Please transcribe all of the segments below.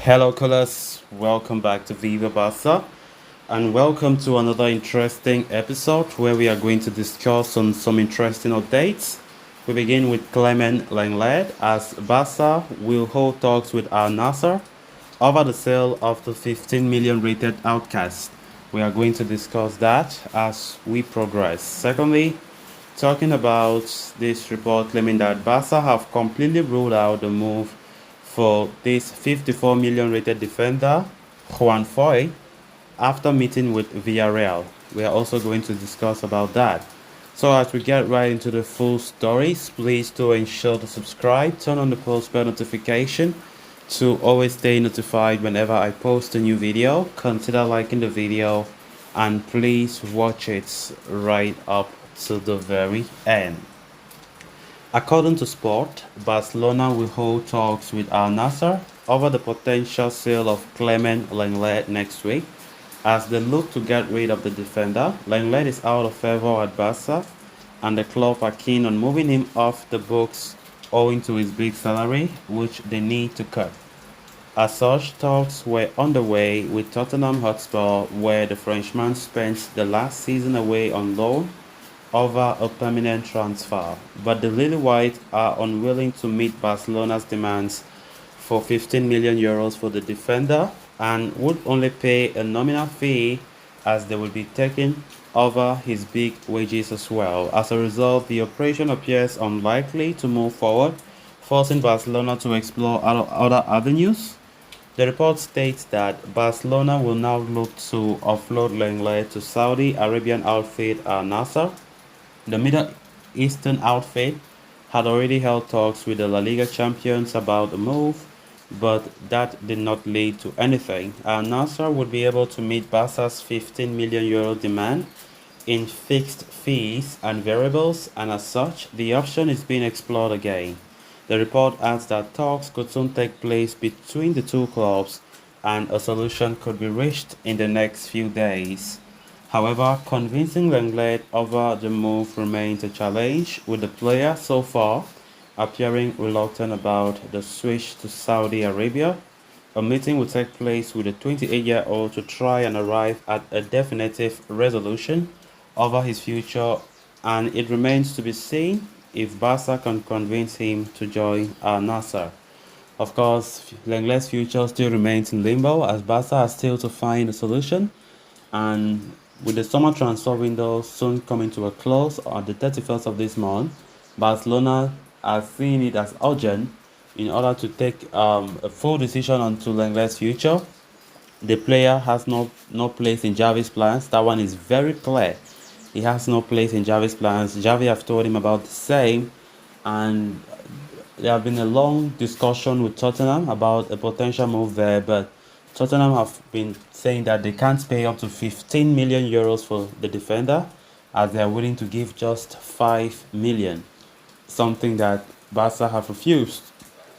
Hello, colors. Welcome back to Viva Barca, and welcome to another interesting episode where we are going to discuss on some interesting updates. We begin with Clement Lenglet as Barca will hold talks with Al Nassr over the sale of the 15 million rated outcast. We are going to discuss that as we progress. Secondly, talking about this report claiming that Barca have completely ruled out the move for this 54 million rated defender, Juan Foyth, after meeting with Villarreal. We are also going to discuss about that. So as we get right into the full stories, please do ensure to subscribe, turn on the post bell notification to always stay notified whenever I post a new video. Consider liking the video and please watch it right up to the very end. According to Sport, Barcelona will hold talks with Al Nassr over the potential sale of Clement Lenglet next week as they look to get rid of the defender. Lenglet is out of favor at Barca and the club are keen on moving him off the books owing to his big salary, which they need to cut. As such, talks were underway with Tottenham Hotspur, where the Frenchman spent the last season away on loan over a permanent transfer, but the Lily White are unwilling to meet Barcelona's demands for 15 million euros for the defender and would only pay a nominal fee as they will be taking over his big wages as well. As a result, the operation appears unlikely to move forward, forcing Barcelona to explore other avenues. The report states that Barcelona will now look to offload Lenglet to Saudi Arabian outfit Al Nassr. The Middle Eastern outfit had already held talks with the La Liga champions about the move, but that did not lead to anything. Al Nassr would be able to meet Barca's 15 million euro demand in fixed fees and variables, and as such, the option is being explored again. The report adds that talks could soon take place between the two clubs and a solution could be reached in the next few days. However, convincing Lenglet over the move remains a challenge, with the player so far appearing reluctant about the switch to Saudi Arabia. A meeting will take place with the 28-year-old to try and arrive at a definitive resolution over his future, and it remains to be seen if Barca can convince him to join Al Nassr. Of course, Lenglet's future still remains in limbo as Barca has still to find a solution, and with the summer transfer window soon coming to a close on the 31st of this month, Barcelona are seeing it as urgent in order to take a full decision onto Lenglet's future. The player has no place in Xavi's plans. That one is very clear. He has no place in Xavi's plans. Xavi have told him about the same, and there have been a long discussion with Tottenham about a potential move there, but Tottenham have been saying that they can't pay up to 15 million euros for the defender as they are willing to give just 5 million, something that Barca have refused.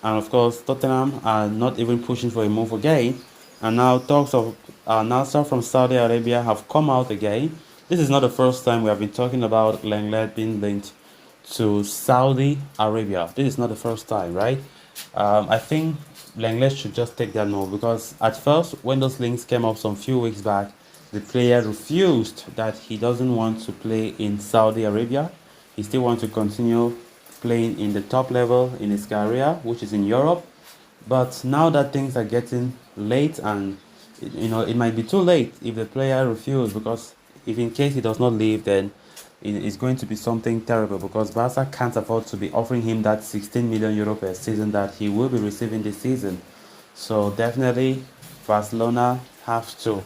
And of course, Tottenham are not even pushing for a move again. And now talks of Al Nassr from Saudi Arabia have come out again. This is not the first time we have been talking about Lenglet being linked to Saudi Arabia. This is not the first time, right? I think Lenglet should just take that move because at first, when those links came up some few weeks back, the player refused that he doesn't want to play in Saudi Arabia. He still wants to continue playing in the top level in his career, which is in Europe. But now that things are getting late, and it might be too late if the player refuses, because if in case he does not leave, then it's going to be something terrible because Barca can't afford to be offering him that 16 million euro per season that he will be receiving this season. So definitely Barcelona have to,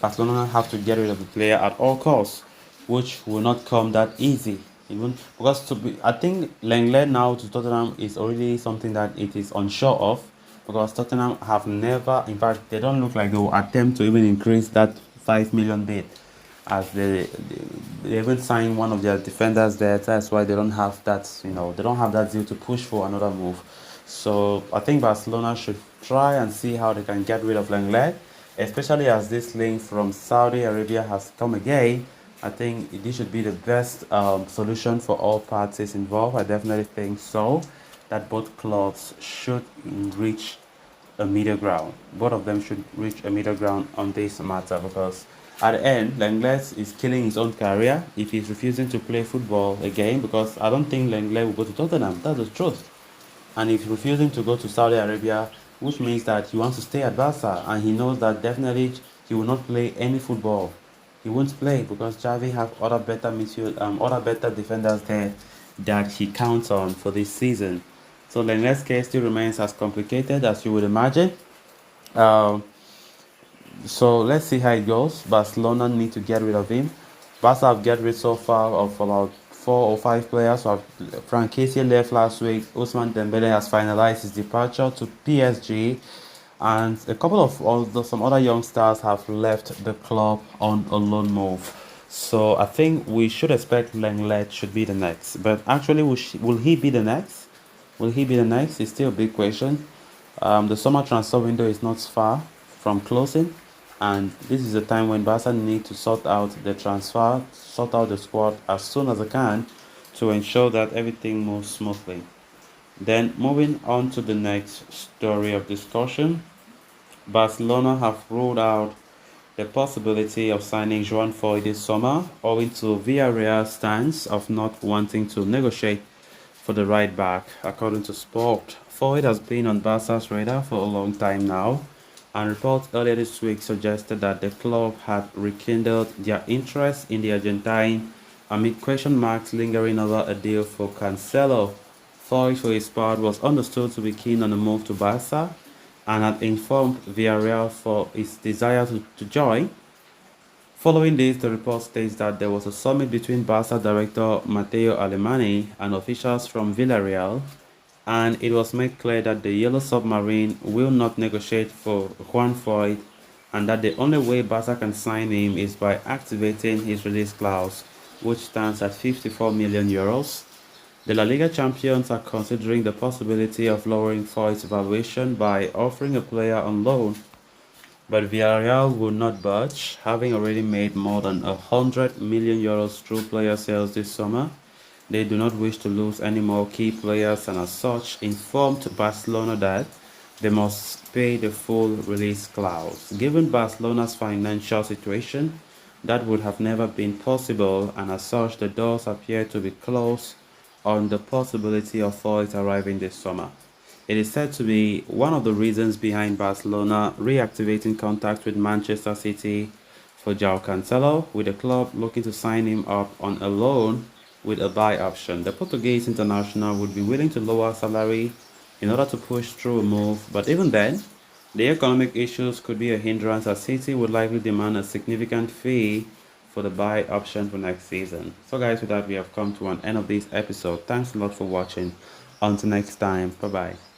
Barcelona have to get rid of the player at all costs, which will not come that easy. Even because I think Lenglet now to Tottenham is already something that it is unsure of, because Tottenham have never, in fact, they don't look like they will attempt to even increase that 5 million bid, as they even signed one of their defenders there. That's why they don't have that, they don't have that zeal to push for another move. So I think Barcelona should try and see how they can get rid of Lenglet, especially as this link from Saudi Arabia has come again. I think this should be the best solution for all parties involved. I definitely think so, that both clubs should reach a middle ground. Both of them should reach a middle ground on this matter, because at the end, Lenglet is killing his own career if he's refusing to play football again, because I don't think Lenglet will go to Tottenham. That's the truth. And if he's refusing to go to Saudi Arabia, which means that he wants to stay at Barca, and he knows that definitely he will not play any football. He won't play because Xavi have other better defenders there that he counts on for this season. So Lenglet's case still remains as complicated as you would imagine. Um, so let's see how it goes. Barcelona need to get rid of him. Barca have get rid so far of about 4 or 5 players. So Frank Kessie left last week. Ousmane Dembele has finalized his departure to PSG, and a couple of some other young stars have left the club on a loan move. So I think we should expect Lenglet should be the next. But actually, will he be the next? Will he be the next? It's still a big question. The summer transfer window is not far from closing, and this is a time when Barca need to sort out the transfer, sort out the squad as soon as they can to ensure that everything moves smoothly. Then moving on to the next story of discussion, Barcelona have ruled out the possibility of signing Juan Foyth this summer, owing to Villarreal's stance of not wanting to negotiate for the right back. According to Sport, Foyth has been on Barca's radar for a long time now, and reports earlier this week suggested that the club had rekindled their interest in the Argentine amid question marks lingering over a deal for Cancelo. Foyth, for his part, was understood to be keen on a move to Barca and had informed Villarreal for his desire to join. Following this, the report states that there was a summit between Barca director Matteo Alemany and officials from Villarreal, and it was made clear that the Yellow Submarine will not negotiate for Juan Foyth, and that the only way Barca can sign him is by activating his release clause, which stands at 54 million euros. The La Liga champions are considering the possibility of lowering Foyth's valuation by offering a player on loan, but Villarreal will not budge, having already made more than 100 million euros through player sales this summer. They do not wish to lose any more key players, and as such informed Barcelona that they must pay the full release clause. Given Barcelona's financial situation, that would have never been possible, and as such the doors appear to be closed on the possibility of Foyth arriving this summer. It is said to be one of the reasons behind Barcelona reactivating contact with Manchester City for João Cancelo, with the club looking to sign him up on a loan with a buy option. The Portuguese international would be willing to lower salary in order to push through a move, but even then, the economic issues could be a hindrance, as City would likely demand a significant fee for the buy option for next season. So guys, with that, we have come to an end of this episode. Thanks a lot for watching. Until next time, bye bye.